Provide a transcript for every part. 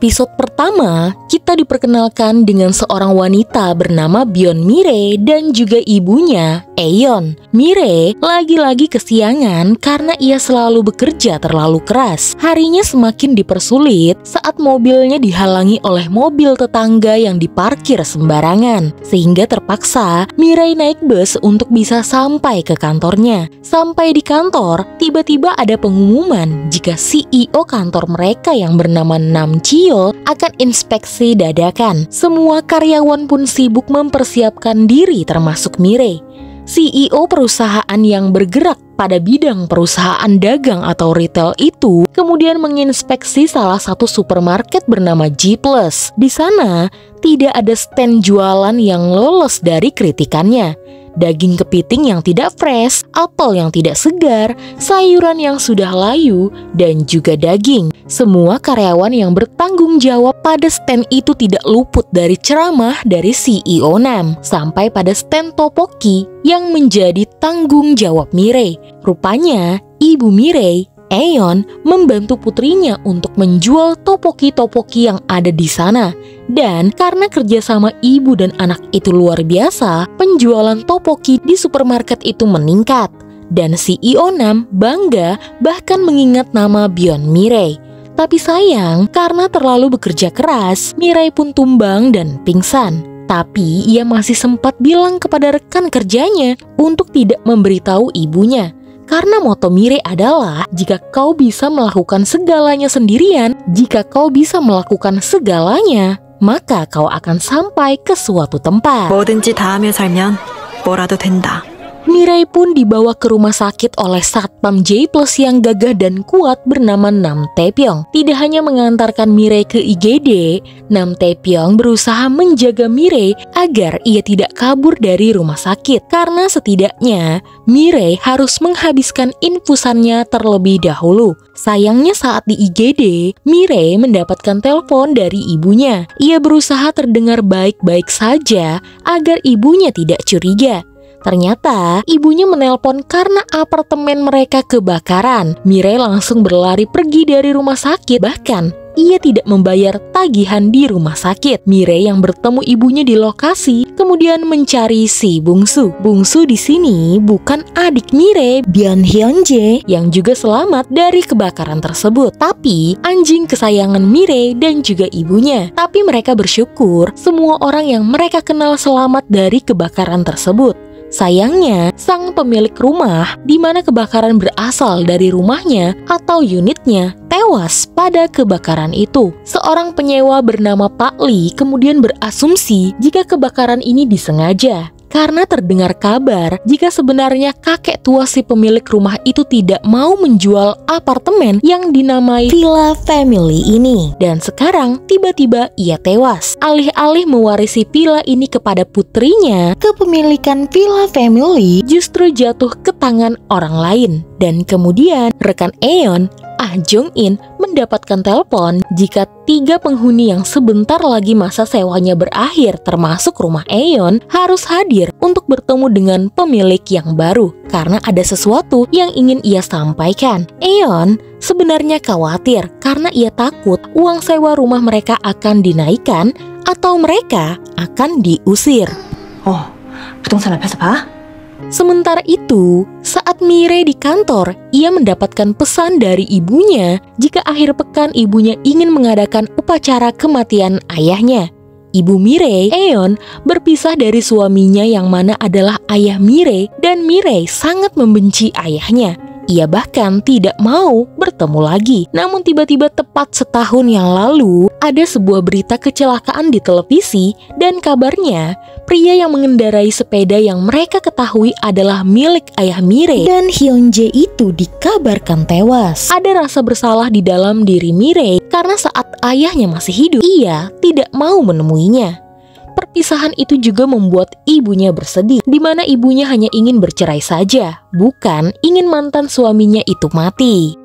episode pertama, kita diperkenalkan dengan seorang wanita bernama Byeon Mirae dan juga ibunya, Aeon. Mirae lagi-lagi kesiangan karena ia selalu bekerja terlalu keras. Harinya semakin dipersulit saat mobilnya dihalangi oleh mobil tetangga yang diparkir sembarangan. Sehingga terpaksa Mirae naik bus untuk bisa sampai ke kantornya. Sampai di kantor, tiba-tiba ada pengumuman jika CEO kantor mereka yang bernama Nam Chio akan inspeksi dadakan. Semua karyawan pun sibuk mempersiapkan diri termasuk Mirae. CEO perusahaan yang bergerak pada bidang perusahaan dagang atau retail itu kemudian menginspeksi salah satu supermarket bernama G+. Di sana tidak ada stand jualan yang lolos dari kritikannya. Daging kepiting yang tidak fresh, apel yang tidak segar, sayuran yang sudah layu, dan juga daging. Semua karyawan yang bertanggung jawab pada stand itu tidak luput dari ceramah dari CEO Nam, sampai pada stand topoki yang menjadi tanggung jawab Mirae. Rupanya, ibu Mirae, Aeon, membantu putrinya untuk menjual topoki-topoki yang ada di sana. Dan karena kerjasama ibu dan anak itu luar biasa, penjualan topoki di supermarket itu meningkat. Dan CEO Nam bangga bahkan mengingat nama Byeon Mirae. Tapi sayang, karena terlalu bekerja keras, Mirae pun tumbang dan pingsan. Tapi ia masih sempat bilang kepada rekan kerjanya untuk tidak memberitahu ibunya. Karena moto Mirae adalah, jika kau bisa melakukan segalanya sendirian, jika kau bisa melakukan segalanya, maka kau akan sampai ke suatu tempat. 뭐든지 다 하며 살면 뭐라도 된다. Mirae pun dibawa ke rumah sakit oleh satpam J+ yang gagah dan kuat bernama Nam Taepyeong. Tidak hanya mengantarkan Mirae ke IGD, Nam Taepyeong berusaha menjaga Mirae agar ia tidak kabur dari rumah sakit. Karena setidaknya Mirae harus menghabiskan infusannya terlebih dahulu. Sayangnya saat di IGD, Mirae mendapatkan telepon dari ibunya. Ia berusaha terdengar baik-baik saja agar ibunya tidak curiga. Ternyata ibunya menelpon karena apartemen mereka kebakaran. Mirae langsung berlari pergi dari rumah sakit. Bahkan ia tidak membayar tagihan di rumah sakit. Mirae yang bertemu ibunya di lokasi kemudian mencari si bungsu. Bungsu di sini bukan adik Mirae, Byeon Hyunjae, yang juga selamat dari kebakaran tersebut, tapi anjing kesayangan Mirae dan juga ibunya. Tapi mereka bersyukur semua orang yang mereka kenal selamat dari kebakaran tersebut. Sayangnya, sang pemilik rumah di mana kebakaran berasal dari rumahnya atau unitnya tewas pada kebakaran itu. Seorang penyewa bernama Pak Lee kemudian berasumsi jika kebakaran ini disengaja. Karena terdengar kabar jika sebenarnya kakek tua si pemilik rumah itu tidak mau menjual apartemen yang dinamai Villa Family ini. Dan sekarang tiba-tiba ia tewas. Alih-alih mewarisi villa ini kepada putrinya, kepemilikan Villa Family justru jatuh ke tangan orang lain. Dan kemudian rekan Aeon, Ah Jong-in, mendapatkan telepon jika 3 penghuni yang sebentar lagi masa sewanya berakhir termasuk rumah Aeon harus hadir untuk bertemu dengan pemilik yang baru karena ada sesuatu yang ingin ia sampaikan. Aeon sebenarnya khawatir karena ia takut uang sewa rumah mereka akan dinaikkan atau mereka akan diusir. 부동산 앞에서 봐? Sementara itu, saat Mirae di kantor, ia mendapatkan pesan dari ibunya jika akhir pekan ibunya ingin mengadakan upacara kematian ayahnya. Ibu Mirae, Aeon, berpisah dari suaminya yang mana adalah ayah Mirae, dan Mirae sangat membenci ayahnya. Ia bahkan tidak mau bertemu lagi. Namun tiba-tiba tepat setahun yang lalu, ada sebuah berita kecelakaan di televisi dan kabarnya pria yang mengendarai sepeda yang mereka ketahui adalah milik ayah Mirae dan Hyunjae itu dikabarkan tewas. Ada rasa bersalah di dalam diri Mirae karena saat ayahnya masih hidup, ia tidak mau menemuinya. Perpisahan itu juga membuat ibunya bersedih, di mana ibunya hanya ingin bercerai saja, bukan ingin mantan suaminya itu mati.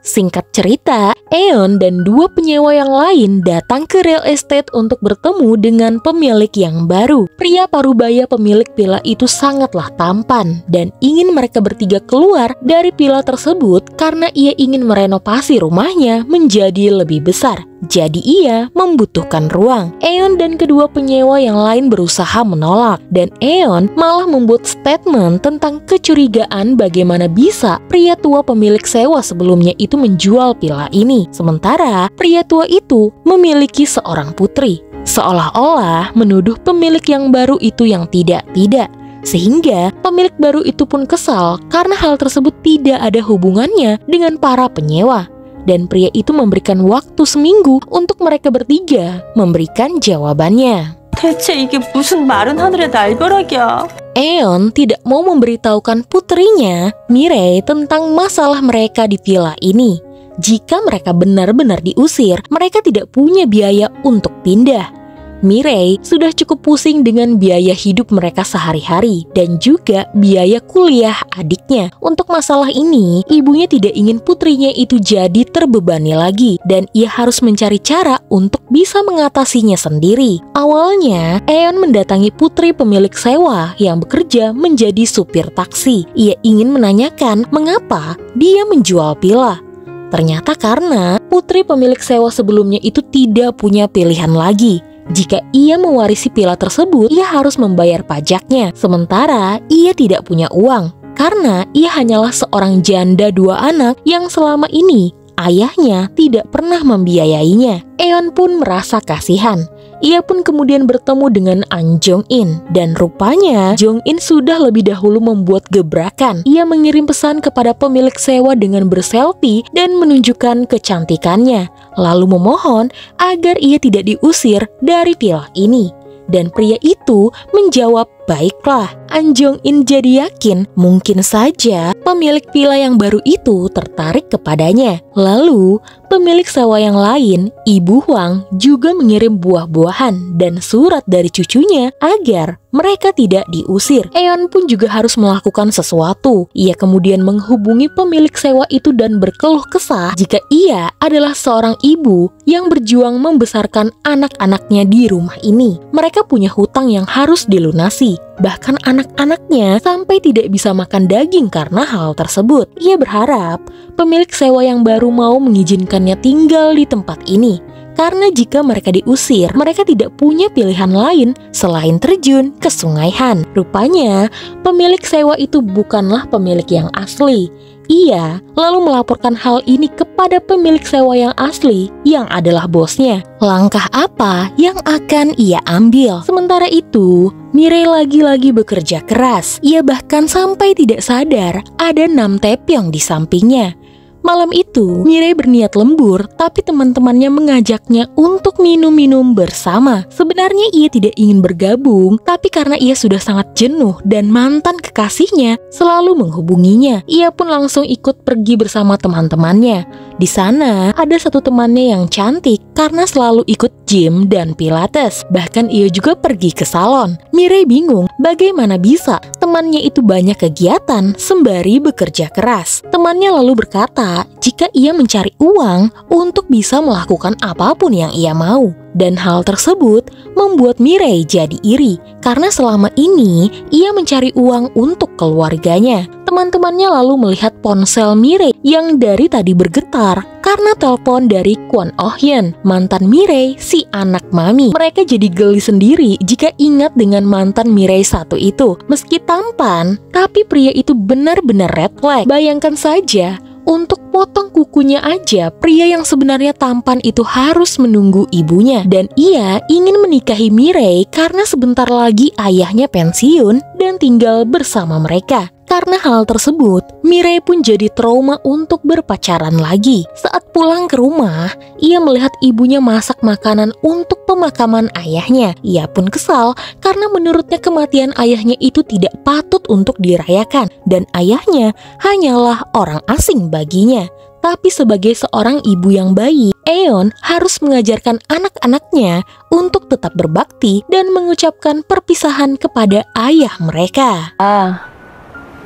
Singkat cerita, Aeon dan 2 penyewa yang lain datang ke real estate untuk bertemu dengan pemilik yang baru. Pria parubaya pemilik villa itu sangatlah tampan dan ingin mereka bertiga keluar dari villa tersebut karena ia ingin merenovasi rumahnya menjadi lebih besar. jadi ia membutuhkan ruang. Eon dan kedua penyewa yang lain berusaha menolak, dan Eon malah membuat statement tentang kecurigaan bagaimana bisa pria tua pemilik sewa sebelumnya itu menjual villa ini. Sementara pria tua itu memiliki seorang putri, seolah-olah menuduh pemilik yang baru itu yang tidak-tidak. Sehingga pemilik baru itu pun kesal karena hal tersebut tidak ada hubungannya dengan para penyewa. Dan pria itu memberikan waktu seminggu untuk mereka bertiga memberikan jawabannya. 대체 이게 무슨 마른 하늘의 날벼락이야. Eon tidak mau memberitahukan putrinya, Mirei, tentang masalah mereka di villa ini. Jika mereka benar-benar diusir, mereka tidak punya biaya untuk pindah. Mirei sudah cukup pusing dengan biaya hidup mereka sehari-hari dan juga biaya kuliah adiknya. Untuk masalah ini, ibunya tidak ingin putrinya itu jadi terbebani lagi dan ia harus mencari cara untuk bisa mengatasinya sendiri. Awalnya, Eon mendatangi putri pemilik sewa yang bekerja menjadi supir taksi. Ia ingin menanyakan mengapa dia menjual villa. Ternyata karena putri pemilik sewa sebelumnya itu tidak punya pilihan lagi. Jika ia mewarisi villa tersebut, ia harus membayar pajaknya. Sementara ia tidak punya uang, karena ia hanyalah seorang janda 2 anak yang selama ini ayahnya tidak pernah membiayainya. Eon pun merasa kasihan. Ia pun kemudian bertemu dengan An Jong-in, dan rupanya Jong-in sudah lebih dahulu membuat gebrakan. Ia mengirim pesan kepada pemilik sewa dengan berselfie dan menunjukkan kecantikannya, lalu memohon agar ia tidak diusir dari villa ini. Dan pria itu menjawab, "Baiklah." An Jong-in jadi yakin mungkin saja pemilik villa yang baru itu tertarik kepadanya. Lalu pemilik sewa yang lain, Ibu Huang, juga mengirim buah-buahan dan surat dari cucunya agar mereka tidak diusir. Eon pun juga harus melakukan sesuatu. Ia kemudian menghubungi pemilik sewa itu dan berkeluh kesah jika ia adalah seorang ibu yang berjuang membesarkan anak-anaknya di rumah ini. Mereka punya hutang yang harus dilunasi. Bahkan anak-anaknya sampai tidak bisa makan daging karena hal tersebut. Ia berharap pemilik sewa yang baru mau mengizinkannya tinggal di tempat ini. Karena jika mereka diusir, mereka tidak punya pilihan lain selain terjun ke Sungai Han. Rupanya, pemilik sewa itu bukanlah pemilik yang asli. Ia lalu melaporkan hal ini kepada pemilik sewa yang asli yang adalah bosnya. Langkah apa yang akan ia ambil? Sementara itu, Mirei lagi-lagi bekerja keras. Ia bahkan sampai tidak sadar ada Nam Taepyeong di sampingnya. Malam itu, Mirei berniat lembur, tapi teman-temannya mengajaknya untuk minum-minum bersama. Sebenarnya ia tidak ingin bergabung, tapi karena ia sudah sangat jenuh dan mantan kekasihnya selalu menghubunginya, ia pun langsung ikut pergi bersama teman-temannya. Di sana, ada satu temannya yang cantik karena selalu ikut gym dan pilates. Bahkan ia juga pergi ke salon. Mirei bingung bagaimana bisa temannya itu banyak kegiatan sembari bekerja keras. Temannya lalu berkata, jika ia mencari uang untuk bisa melakukan apapun yang ia mau. Dan hal tersebut membuat Mirei jadi iri karena selama ini ia mencari uang untuk keluarganya. Teman-temannya lalu melihat ponsel Mirei yang dari tadi bergetar karena telepon dari Kwon Oh Hyun, mantan Mirei, si anak mami. Mereka jadi geli sendiri jika ingat dengan mantan Mirei satu itu. Meski tampan, tapi pria itu benar-benar red flag. Bayangkan saja, untuk potong kukunya aja, pria yang sebenarnya tampan itu harus menunggu ibunya. Dan ia ingin menikahi Mirei karena sebentar lagi ayahnya pensiun dan tinggal bersama mereka. Karena hal tersebut, Mirei pun jadi trauma untuk berpacaran lagi. Saat pulang ke rumah, ia melihat ibunya masak makanan untuk pemakaman ayahnya. Ia pun kesal karena menurutnya kematian ayahnya itu tidak patut untuk dirayakan. Dan ayahnya hanyalah orang asing baginya. Tapi sebagai seorang ibu yang baik, Eon harus mengajarkan anak-anaknya untuk tetap berbakti dan mengucapkan perpisahan kepada ayah mereka.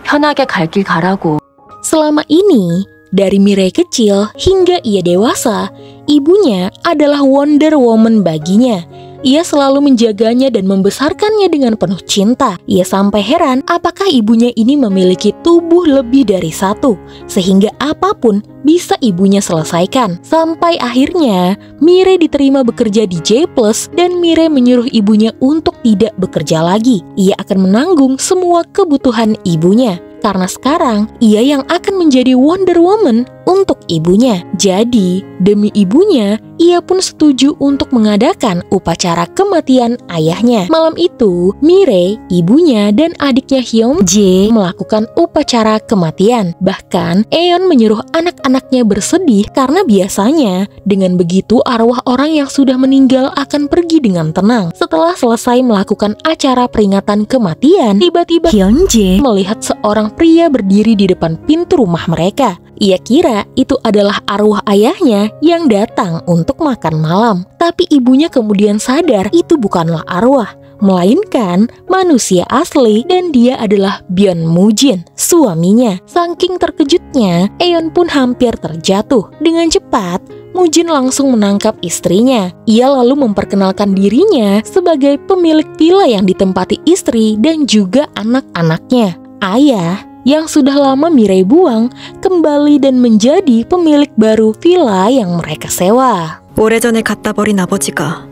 편하게 갈 길 가라고. Selama ini, dari Mirei kecil hingga ia dewasa, ibunya adalah Wonder Woman baginya. Ia selalu menjaganya dan membesarkannya dengan penuh cinta. Ia sampai heran apakah ibunya ini memiliki tubuh lebih dari satu, sehingga apapun bisa ibunya selesaikan. Sampai akhirnya Mirei diterima bekerja di J+, dan Mirei menyuruh ibunya untuk tidak bekerja lagi. Ia akan menanggung semua kebutuhan ibunya. Karena sekarang ia yang akan menjadi Wonder Woman untuk ibunya. Jadi demi ibunya, ia pun setuju untuk mengadakan upacara kematian ayahnya. Malam itu, Mirei, ibunya, dan adiknya Hyun-jae melakukan upacara kematian. Bahkan Eon menyuruh anak-anaknya bersedih karena biasanya dengan begitu arwah orang yang sudah meninggal akan pergi dengan tenang. Setelah selesai melakukan acara peringatan kematian, tiba-tiba Hyun-jae melihat seorang pria berdiri di depan pintu rumah mereka. Ia kira itu adalah arwah ayahnya yang datang untuk makan malam. Tapi ibunya kemudian sadar itu bukanlah arwah, melainkan manusia asli, dan dia adalah Byun Mujin, suaminya. Saking terkejutnya, Eon pun hampir terjatuh. Dengan cepat, Mujin langsung menangkap istrinya. Ia lalu memperkenalkan dirinya sebagai pemilik villa yang ditempati istri dan juga anak-anaknya. Ayah yang sudah lama Mirei buang kembali dan menjadi pemilik baru villa yang mereka sewa. 오래전에 갖다 버린 아버지가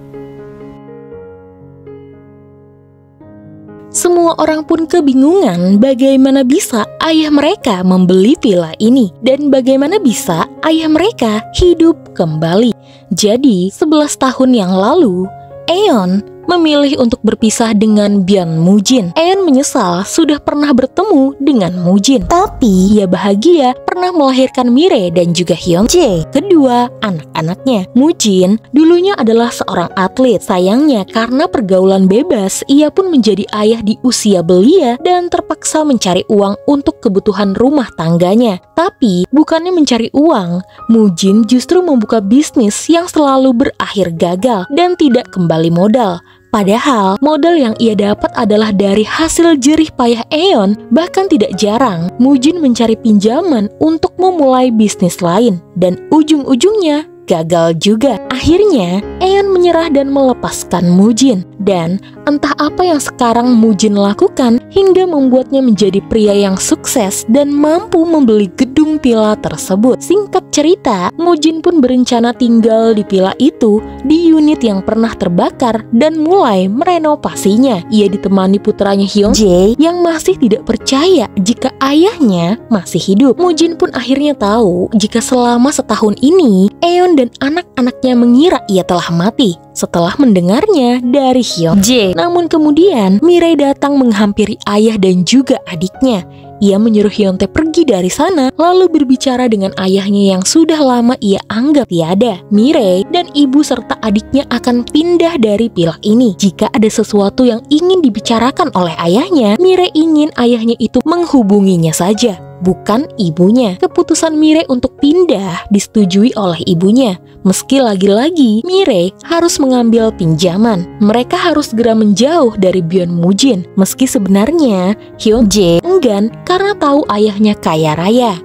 Semua orang pun kebingungan bagaimana bisa ayah mereka membeli villa ini dan bagaimana bisa ayah mereka hidup kembali. Jadi 11 tahun yang lalu, Eon memilih untuk berpisah dengan Byun Mujin. Eon menyesal sudah pernah bertemu dengan Mujin, tapi ia bahagia pernah melahirkan Mirei dan juga Hyun-jae, kedua anak-anaknya. Mujin dulunya adalah seorang atlet. Sayangnya karena pergaulan bebas, ia pun menjadi ayah di usia belia dan terpaksa mencari uang untuk kebutuhan rumah tangganya. Tapi bukannya mencari uang, Mujin justru membuka bisnis yang selalu berakhir gagal dan tidak kembali modal. Padahal modal yang ia dapat adalah dari hasil jerih payah Eon. Bahkan tidak jarang Mujin mencari pinjaman untuk memulai bisnis lain, dan ujung-ujungnya gagal juga. Akhirnya Eon menyerah dan melepaskan Mujin. Dan entah apa yang sekarang Mujin lakukan hingga membuatnya menjadi pria yang sukses dan mampu membeli gedung villa tersebut. Singkat cerita, Mujin pun berencana tinggal di villa itu di unit yang pernah terbakar dan mulai merenovasinya. Ia ditemani putranya Hyun-jae yang masih tidak percaya jika ayahnya masih hidup. Mujin pun akhirnya tahu jika selama setahun ini Eon dan anak-anaknya mengira ia telah mati setelah mendengarnya dari Hyun-jae. Namun kemudian Mirei datang menghampiri ayah dan juga adiknya. Ia menyuruh Hyun-tae pergi dari sana, lalu berbicara dengan ayahnya yang sudah lama ia anggap tiada. Mirei dan ibu serta adiknya akan pindah dari villa ini. Jika ada sesuatu yang ingin dibicarakan oleh ayahnya, Mirei ingin ayahnya itu menghubunginya saja, bukan ibunya. Keputusan Mirei untuk pindah disetujui oleh ibunya. Meski lagi-lagi Mirei harus mengambil pinjaman, mereka harus segera menjauh dari Byun Mujin. Meski sebenarnya Hyun-jae enggan karena tahu ayahnya kaya raya.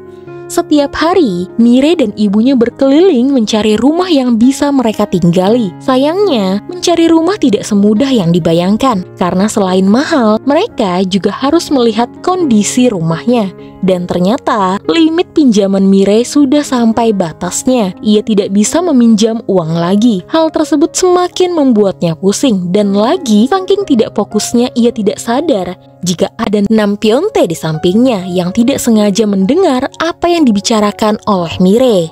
Setiap hari, Mirei dan ibunya berkeliling mencari rumah yang bisa mereka tinggali. Sayangnya, mencari rumah tidak semudah yang dibayangkan. Karena selain mahal, mereka juga harus melihat kondisi rumahnya. Dan ternyata, limit pinjaman Mirei sudah sampai batasnya. Ia tidak bisa meminjam uang lagi. Hal tersebut semakin membuatnya pusing. Dan lagi, saking tidak fokusnya, ia tidak sadar jika ada Nam Pyeontae di sampingnya yang tidak sengaja mendengar apa yang dibicarakan oleh Mirei.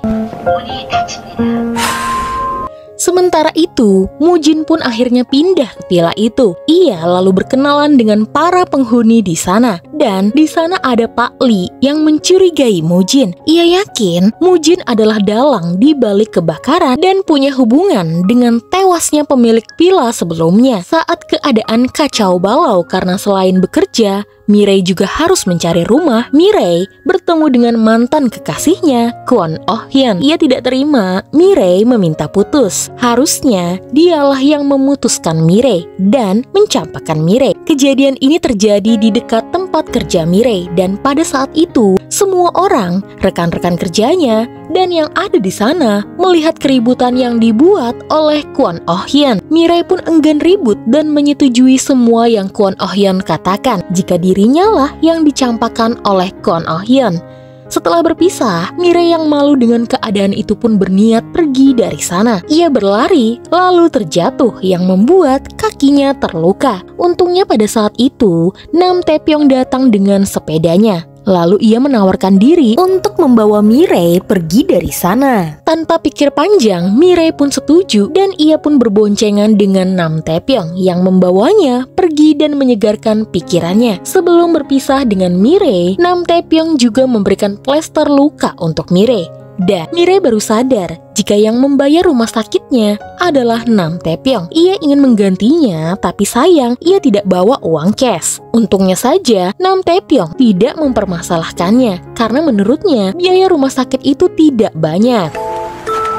Sementara itu, Mujin pun akhirnya pindah ke villa itu. Ia lalu berkenalan dengan para penghuni di sana. Dan di sana ada Pak Lee yang mencurigai Mujin. Ia yakin Mujin adalah dalang di balik kebakaran dan punya hubungan dengan tewasnya pemilik villa sebelumnya. Saat keadaan kacau balau karena selain bekerja, Mirei juga harus mencari rumah. Mirei bertemu dengan mantan kekasihnya, Kwon Oh Hyun. Ia tidak terima Mirei meminta putus. Harusnya dialah yang memutuskan Mirei dan mencampakkan Mirei. Kejadian ini terjadi di dekat tempat kerja Mirei, dan pada saat itu Semua orang, rekan-rekan kerjanya, dan yang ada di sana melihat keributan yang dibuat oleh Kwon Oh Hyun. Mirai pun enggan ribut dan menyetujui semua yang Kwon Oh Hyun katakan jika dirinya lah yang dicampakkan oleh Kwon Oh Hyun. Setelah berpisah, Mirai yang malu dengan keadaan itu pun berniat pergi dari sana. Ia berlari, lalu terjatuh yang membuat kakinya terluka. Untungnya pada saat itu, Nam Taepyeong datang dengan sepedanya. Lalu ia menawarkan diri untuk membawa Mirai pergi dari sana. Tanpa pikir panjang, Mirai pun setuju dan ia pun berboncengan dengan Nam Taepyeong yang membawanya pergi dan menyegarkan pikirannya. Sebelum berpisah dengan Mirai, Nam Taepyeong juga memberikan plester luka untuk Mirai. Dan Mirai baru sadar jika yang membayar rumah sakitnya adalah Nam Taepyeong. Ia ingin menggantinya, tapi sayang ia tidak bawa uang cash. Untungnya saja Nam Taepyeong tidak mempermasalahkannya karena menurutnya biaya rumah sakit itu tidak banyak.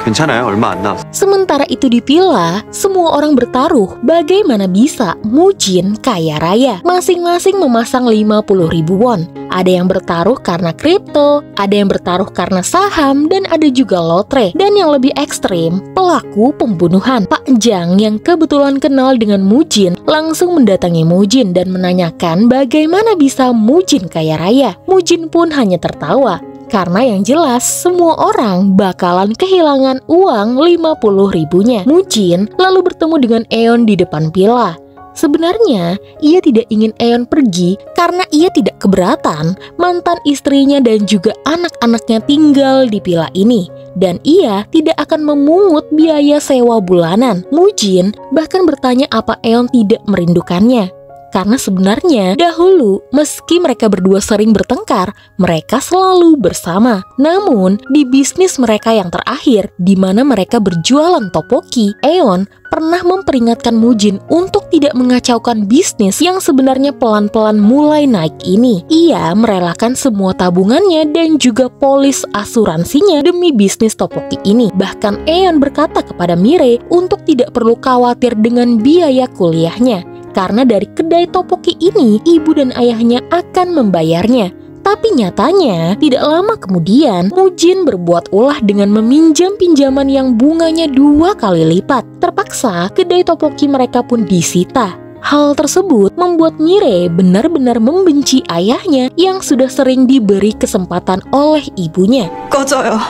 괜찮아요. 얼마 안 나왔어요. Sementara itu di villa, semua orang bertaruh bagaimana bisa Mujin kaya raya. Masing-masing memasang 50.000 won. Ada yang bertaruh karena kripto, ada yang bertaruh karena saham, dan ada juga lotre. Dan yang lebih ekstrim, pelaku pembunuhan. Pak Jang yang kebetulan kenal dengan Mujin langsung mendatangi Mujin dan menanyakan bagaimana bisa Mujin kaya raya. Mujin pun hanya tertawa. Karena yang jelas semua orang bakalan kehilangan uang 50.000-nya. Mujin lalu bertemu dengan Eon di depan villa. Sebenarnya ia tidak ingin Eon pergi karena ia tidak keberatan mantan istrinya dan juga anak-anaknya tinggal di villa ini. Dan ia tidak akan memungut biaya sewa bulanan. Mujin bahkan bertanya apa Eon tidak merindukannya. Karena sebenarnya dahulu meski mereka berdua sering bertengkar, mereka selalu bersama. Namun di bisnis mereka yang terakhir, di mana mereka berjualan topoki, Eon pernah memperingatkan Mujin untuk tidak mengacaukan bisnis yang sebenarnya pelan-pelan mulai naik ini. Ia merelakan semua tabungannya dan juga polis asuransinya demi bisnis topoki ini. Bahkan Eon berkata kepada Mirai untuk tidak perlu khawatir dengan biaya kuliahnya. Karena dari kedai topoki ini, ibu dan ayahnya akan membayarnya. Tapi nyatanya, tidak lama kemudian, Mujin berbuat ulah dengan meminjam pinjaman yang bunganya 2 kali lipat. Terpaksa, kedai topoki mereka pun disita. Hal tersebut membuat Mirai benar-benar membenci ayahnya yang sudah sering diberi kesempatan oleh ibunya. 꺼져요.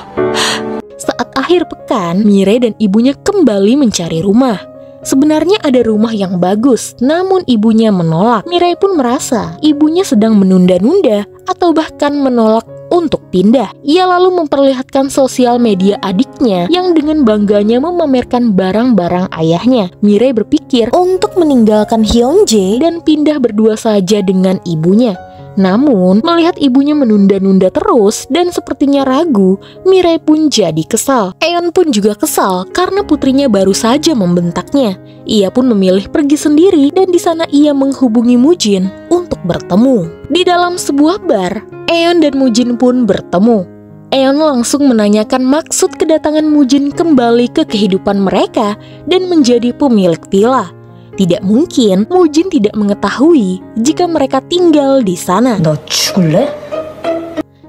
Saat akhir pekan, Mirai dan ibunya kembali mencari rumah. Sebenarnya ada rumah yang bagus, namun ibunya menolak. Mirai pun merasa ibunya sedang menunda-nunda atau bahkan menolak untuk pindah. Ia lalu memperlihatkan sosial media adiknya yang dengan bangganya memamerkan barang-barang ayahnya. Mirai berpikir untuk meninggalkan Hyungjae dan pindah berdua saja dengan ibunya. Namun, melihat ibunya menunda-nunda terus dan sepertinya ragu, Mirai pun jadi kesal. Eon pun juga kesal karena putrinya baru saja membentaknya. Ia pun memilih pergi sendiri dan di sana ia menghubungi Mujin untuk bertemu. Di dalam sebuah bar, Eon dan Mujin pun bertemu. Eon langsung menanyakan maksud kedatangan Mujin kembali ke kehidupan mereka dan menjadi pemilik villa. Tidak mungkin Mujin tidak mengetahui jika mereka tinggal di sana. 너 죽을래?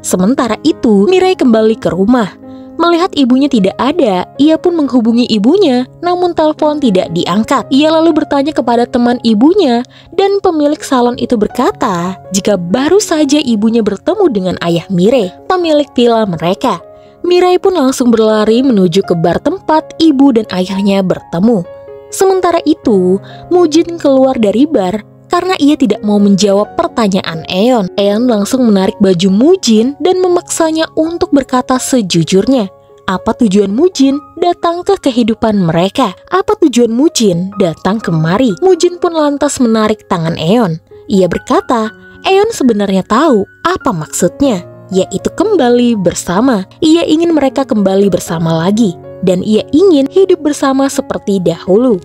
Sementara itu, Mirai kembali ke rumah. Melihat ibunya tidak ada, ia pun menghubungi ibunya, namun telepon tidak diangkat. Ia lalu bertanya kepada teman ibunya, dan pemilik salon itu berkata jika baru saja ibunya bertemu dengan ayah Mirai, pemilik villa mereka. Mirai pun langsung berlari menuju ke bar tempat ibu dan ayahnya bertemu. Sementara itu, Mujin keluar dari bar karena ia tidak mau menjawab pertanyaan Eon. Eon langsung menarik baju Mujin dan memaksanya untuk berkata sejujurnya. Apa tujuan Mujin datang ke kehidupan mereka? Apa tujuan Mujin datang kemari? Mujin pun lantas menarik tangan Eon. Ia berkata, Eon sebenarnya tahu apa maksudnya, yaitu kembali bersama. Ia ingin mereka kembali bersama lagi. Dan ia ingin hidup bersama seperti dahulu.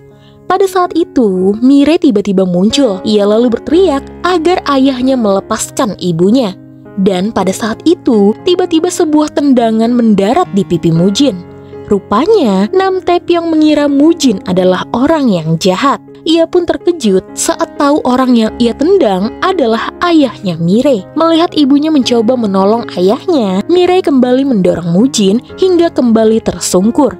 Pada saat itu, Mirai tiba-tiba muncul. Ia lalu berteriak agar ayahnya melepaskan ibunya. Dan pada saat itu, tiba-tiba sebuah tendangan mendarat di pipi Mujin. Rupanya, Nam Taepyeong mengira Mujin adalah orang yang jahat. Ia pun terkejut saat tahu orang yang ia tendang adalah ayahnya Mirei. Melihat ibunya mencoba menolong ayahnya, Mirei kembali mendorong Mujin hingga kembali tersungkur.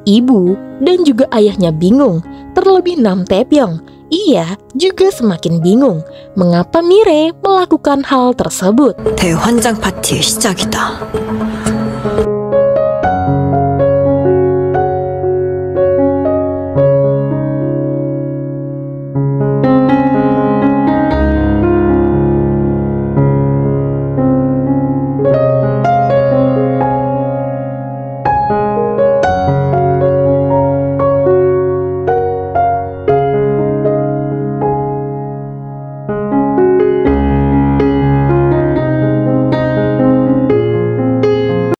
Ibu dan juga ayahnya bingung, terlebih Nam Taepyeong. Ia juga semakin bingung mengapa Mirei melakukan hal tersebut. 대환장 파티의 시작이다.